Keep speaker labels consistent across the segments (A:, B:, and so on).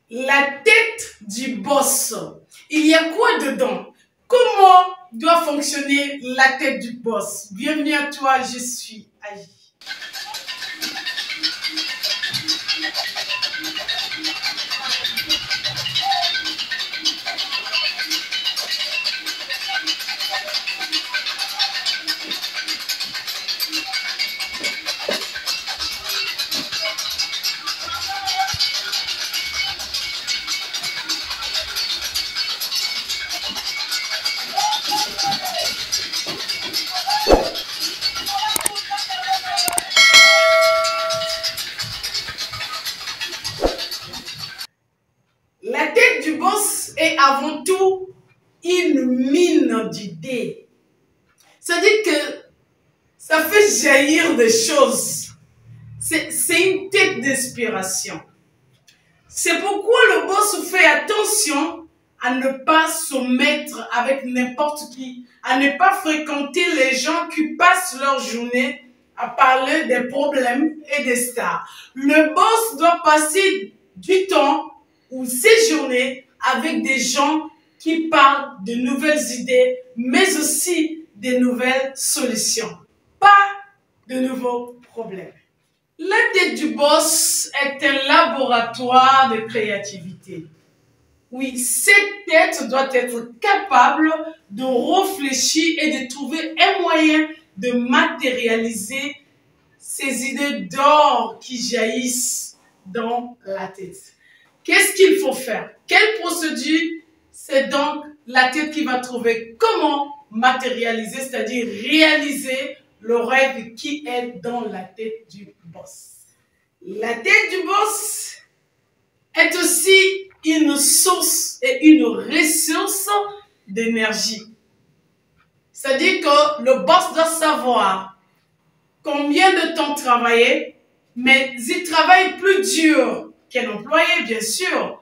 A: La tête du boss. Il y a quoi dedans? Comment doit fonctionner la tête du boss? Bienvenue à toi, je suis Agi. La tête du boss est avant tout une mine d'idées. C'est-à-dire que ça fait jaillir des choses. C'est une tête d'inspiration. C'est pourquoi le boss fait attention à ne pas se mettre avec n'importe qui, à ne pas fréquenter les gens qui passent leur journée à parler des problèmes et des stars. Le boss doit passer du temps ou séjourner avec des gens qui parlent de nouvelles idées, mais aussi des nouvelles solutions, pas de nouveaux problèmes. La tête du boss est un laboratoire de créativité. Oui, cette tête doit être capable de réfléchir et de trouver un moyen de matérialiser ces idées d'or qui jaillissent dans la tête. Qu'est-ce qu'il faut faire? Quelle procédure? C'est donc la tête qui va trouver comment matérialiser, c'est-à-dire réaliser le rêve qui est dans la tête du boss. La tête du boss est aussi une source et une ressource d'énergie. C'est-à-dire que le boss doit savoir combien de temps travailler, mais il travaille plus dur qu'un employé, bien sûr.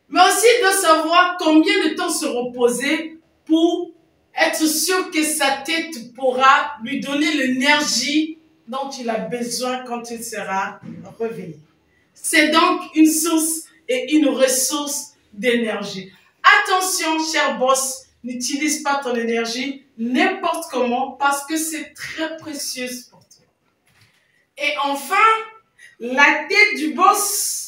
A: Mais aussi, il doit savoir combien de temps se reposer pour être sûr que sa tête pourra lui donner l'énergie dont il a besoin quand il sera revenu. C'est donc une source et une ressource d'énergie. Attention, cher boss, n'utilise pas ton énergie n'importe comment parce que c'est très précieux pour toi. Et enfin, la tête du boss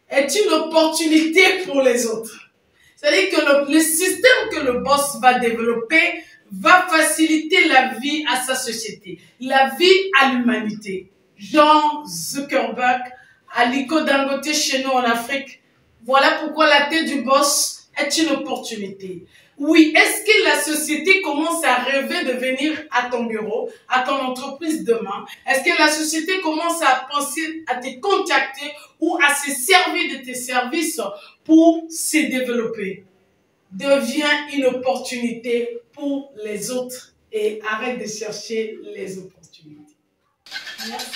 A: est une opportunité pour les autres. C'est-à-dire que le système que le boss va développer va faciliter la vie à sa société, la vie à l'humanité. Jean Zuckerberg, Aliko Dangote chez nous en Afrique. Voilà pourquoi la tête du boss est une opportunité. Oui, est-ce que la société commence à rêver de venir à ton bureau, à ton entreprise demain? Est-ce que la société commence à penser à te contacter ou à se servir de tes services pour se développer? Devient une opportunité pour les autres et arrête de chercher les opportunités. Merci.